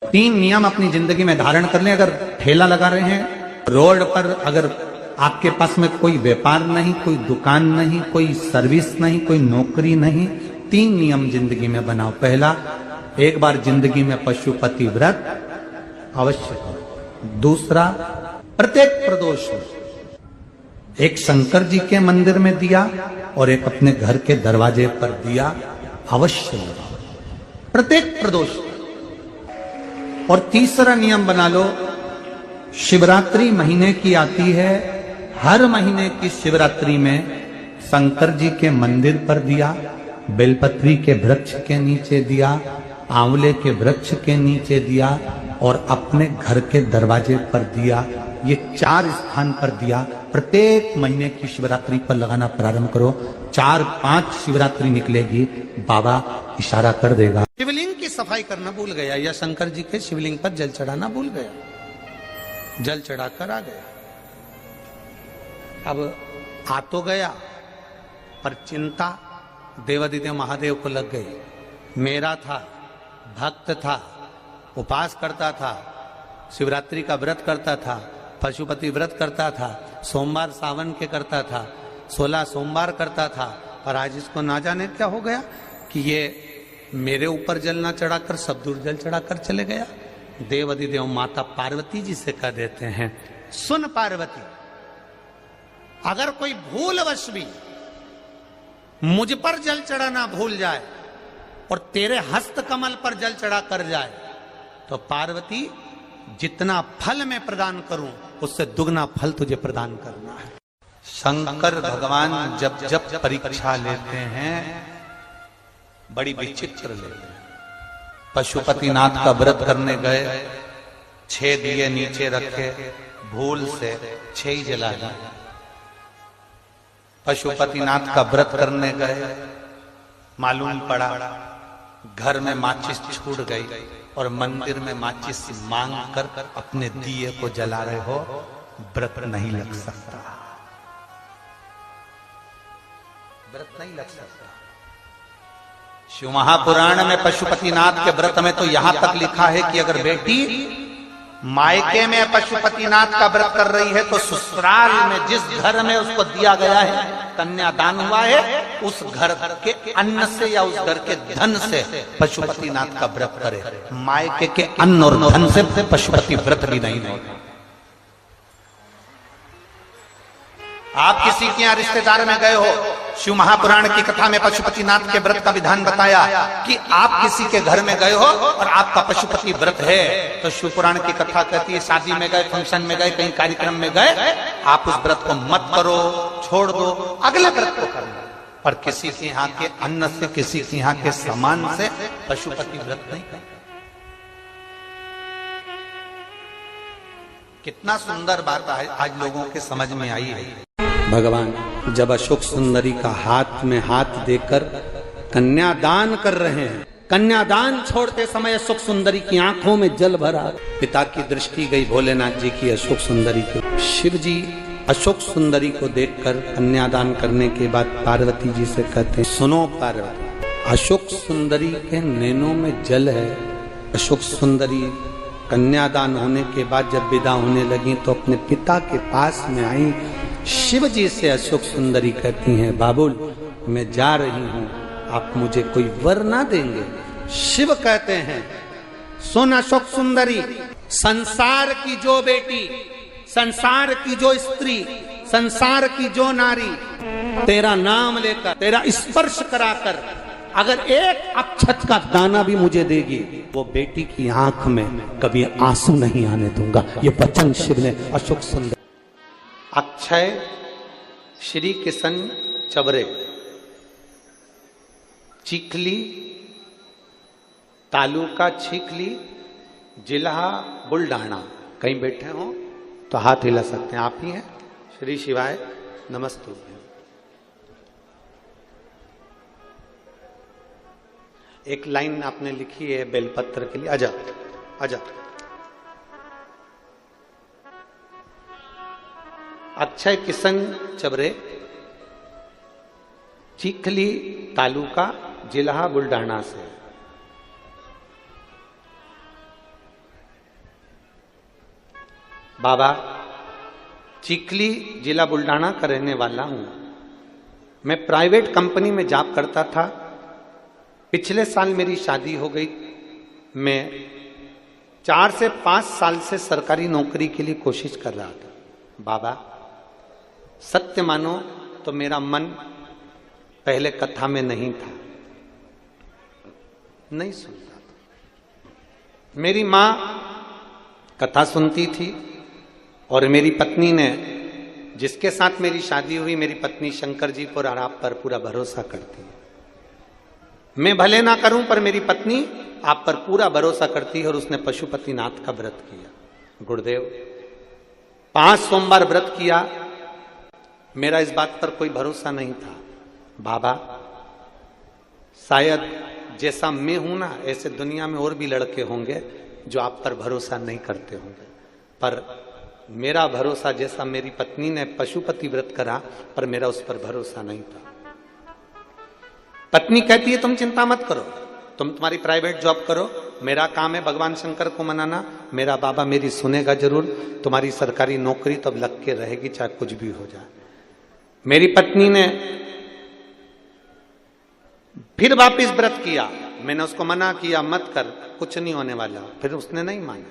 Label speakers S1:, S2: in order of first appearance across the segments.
S1: तीन नियम अपनी जिंदगी में धारण कर लें। अगर ठेला लगा रहे हैं रोड पर, अगर आपके पास में कोई व्यापार नहीं, कोई दुकान नहीं, कोई सर्विस नहीं, कोई नौकरी नहीं, तीन नियम जिंदगी में बनाओ। पहला, एक बार जिंदगी में पशुपति व्रत अवश्य करो। दूसरा, प्रत्येक प्रदोष एक शंकर जी के मंदिर में दिया और एक अपने घर के दरवाजे पर दिया अवश्य लगाओ, प्रत्येक प्रदोष। और तीसरा नियम बना लो, शिवरात्रि महीने की आती है, हर महीने की शिवरात्रि में शंकर जी के मंदिर पर दिया, बेलपत्री के वृक्ष के नीचे दिया, आंवले के वृक्ष के नीचे दिया और अपने घर के दरवाजे पर दिया। ये 4 स्थान पर दिया। प्रत्येक महीने की शिवरात्रि पर लगाना प्रारंभ करो। 4-5 शिवरात्रि निकलेगी, बाबा इशारा कर देगा। शिवलिंग की सफाई करना भूल गया या शंकर जी के शिवलिंग पर जल चढ़ाना भूल गया, जल चढ़ाकर आ गया। अब आ तो गया, पर चिंता देवादिदेव महादेव को लग गई। मेरा था, भक्त था, उपास करता था, शिवरात्रि का व्रत करता था, पशुपति व्रत करता था, सोमवार सावन के करता था, 16 सोमवार करता था, पर आज इसको ना जाने क्या हो गया कि ये मेरे ऊपर जल ना चढ़ाकर सब दूर जल चढ़ाकर चले गया। देवादिदेव माता पार्वती जी से कह देते हैं, सुन पार्वती, अगर कोई भूलवश भी मुझ पर जल चढ़ाना भूल जाए और तेरे हस्त कमल पर जल चढ़ा कर जाए, तो पार्वती जितना फल मैं प्रदान करूं उससे दुगना फल तुझे प्रदान करना है। शंकर भगवान जब जब परीक्षा लेते हैं बड़ी विचित्र लेते हैं। पशुपतिनाथ का व्रत करने गए, 6 दिए नीचे रखे, भूल से 6 ही जला दिए। पशुपतिनाथ का व्रत करने गए, मालूम पड़ा घर में माचिस छूट गई और मंदिर में माचिस मांग कर अपने दिए को जला रहे हो, व्रत नहीं लग सकता, व्रत नहीं लग सकता। शिव महापुराण में पशुपतिनाथ के व्रत में तो यहां तक लिखा है कि अगर बेटी मायके में पशुपतिनाथ का व्रत कर रही है तो ससुराल में जिस घर में उसको दिया गया है, कन्यादान हुआ है, उस घर के अन्न से या उस घर के धन से पशुपतिनाथ का व्रत करे। मायके के अन्न और धन से पशुपति व्रत भी नहीं होगा। आप किसी के यहाँ रिश्तेदार में गए हो, शिव महापुराण की कथा में पशुपतिनाथ के व्रत का विधान बताया कि आप किसी के घर में गए हो और आपका पशुपति व्रत है, तो शिव पुराण की कथा कहती है शादी में गए, फंक्शन में गए, कहीं कार्यक्रम में गए, आप उस व्रत को मत करो, छोड़ दो, अगले व्रत को करना। पर किसी के यहाँ के अन्न से, किसी के यहाँ के सामान से पशुपति व्रत नहीं करना। कितना सुंदर बात आज लोगों के समझ में आई है। भगवान जब अशोक सुंदरी का हाथ में हाथ देकर कन्यादान कर रहे हैं, कन्यादान छोड़ते समय अशोक सुंदरी की आंखों में जल भरा। पिता की दृष्टि गई भोलेनाथ जी की अशोक सुंदरी की। शिव जी अशोक सुंदरी को देखकर कन्यादान करने के बाद पार्वती जी से कहते हैं, सुनो पार्वती, अशोक सुंदरी के नैनों में जल है। अशोक सुंदरी कन्यादान होने के बाद जब विदा होने लगी तो अपने पिता के पास में आई। शिव जी से अशोक सुंदरी कहती हैं, बाबुल मैं जा रही हूं, आप मुझे कोई वर ना देंगे? शिव कहते हैं, सुन अशोक सुंदरी, संसार की जो बेटी, संसार की जो स्त्री, संसार की जो नारी तेरा नाम लेकर, तेरा स्पर्श कराकर अगर एक अक्षत का दाना भी मुझे देगी, वो बेटी की आंख में कभी आंसू नहीं आने दूंगा। ये वचन शिव ने अशोक सुंदर। अक्षय श्री किशन चबरे, चिखली तालुका चिखली, जिला बुल्ढाना। कहीं बैठे हो तो हाथ हिला सकते हैं, आप ही हैं। श्री शिवाय नमस्तु। एक लाइन आपने लिखी है बेलपत्र के लिए, आजा आजा। अक्षय किशन चबरे, चिखली तालुका, जिला बुल्ढाना से। बाबा, चिखली जिला बुल्ढाना का रहने वाला हूं। मैं प्राइवेट कंपनी में जॉब करता था। पिछले साल मेरी शादी हो गई। मैं 4 से 5 साल से सरकारी नौकरी के लिए कोशिश कर रहा था। बाबा, सत्य मानो तो मेरा मन पहले कथा में नहीं था, नहीं सुनता था। मेरी मां कथा सुनती थी और मेरी पत्नी ने, जिसके साथ मेरी शादी हुई, मेरी पत्नी शंकर जी पर और आप पर पूरा भरोसा करती है। मैं भले ना करूं पर मेरी पत्नी आप पर पूरा भरोसा करती है और उसने पशुपतिनाथ का व्रत किया। गुरुदेव, 5 सोमवार व्रत किया। मेरा इस बात पर कोई भरोसा नहीं था। बाबा, शायद जैसा मैं हूं ना, ऐसे दुनिया में और भी लड़के होंगे जो आप पर भरोसा नहीं करते होंगे, पर मेरा भरोसा, जैसा मेरी पत्नी ने पशुपति व्रत करा, पर मेरा उस पर भरोसा नहीं था। पत्नी कहती है तुम चिंता मत करो, तुम्हारी प्राइवेट जॉब करो, मेरा काम है भगवान शंकर को मनाना। मेरा बाबा मेरी सुनेगा जरूर, तुम्हारी सरकारी नौकरी तो अब लग के रहेगी, चाहे कुछ भी हो जाए। मेरी पत्नी ने फिर वापिस व्रत किया। मैंने उसको मना किया, मत कर, कुछ नहीं होने वाला। फिर उसने नहीं माना।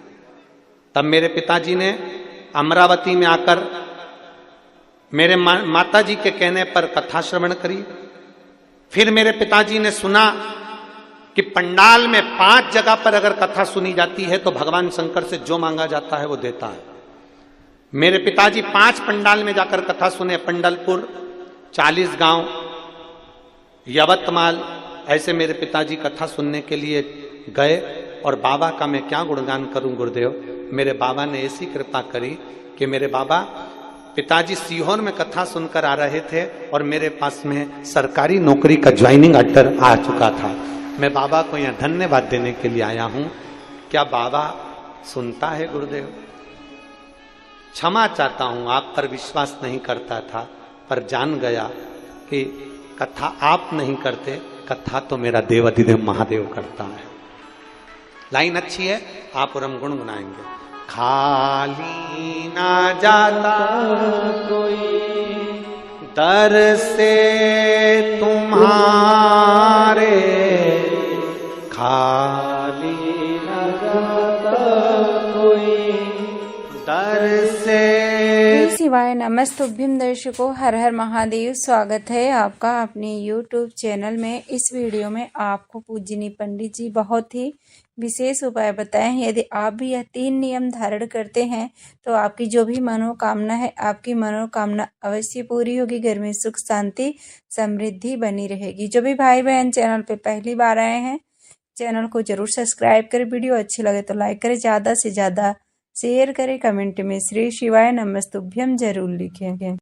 S1: तब मेरे पिताजी ने अमरावती में आकर मेरे माता जी के कहने पर कथा श्रवण करी। फिर मेरे पिताजी ने सुना कि पंडाल में 5 जगह पर अगर कथा सुनी जाती है तो भगवान शंकर से जो मांगा जाता है वो देता है। मेरे पिताजी 5 पंडाल में जाकर कथा सुने। पंडलपुर, 40 गांव, यवतमाल, ऐसे मेरे पिताजी कथा सुनने के लिए गए। और बाबा का मैं क्या गुणगान करूं गुरुदेव। मेरे बाबा ने ऐसी कृपा करी कि मेरे बाबा, पिताजी सीहोर में कथा सुनकर आ रहे थे और मेरे पास में सरकारी नौकरी का ज्वाइनिंग लेटर आ चुका था। मैं बाबा को यहाँ धन्यवाद देने के लिए आया हूं। क्या बाबा सुनता है गुरुदेव? क्षमा चाहता हूं, आप पर विश्वास नहीं करता था, पर जान गया कि कथा आप नहीं करते, कथा तो मेरा देवाधिदेव महादेव करता है। लाइन अच्छी है, आप और हम गुनगुनाएंगे। खाली ना जाता कोई दर से तुम्हारे, खाली ना जाता कोई दर से।
S2: शिवाय नमस्तुभ्यम दर्शकों, हर हर महादेव। स्वागत है आपका अपने YouTube चैनल में। इस वीडियो में आपको पूजनीय पंडित जी बहुत ही विशेष उपाय बताए हैं। यदि आप भी यह 3 नियम धारण करते हैं तो आपकी जो भी मनोकामना है, आपकी मनोकामना अवश्य पूरी होगी। घर में सुख शांति समृद्धि बनी रहेगी। जो भी भाई बहन चैनल पे पहली बार आए हैं, चैनल को जरूर सब्सक्राइब करें। वीडियो अच्छी लगे तो लाइक करें, ज़्यादा से ज़्यादा शेयर करें। कमेंट में श्री शिवाय नमस्तुभ्यम जरूर लिखें।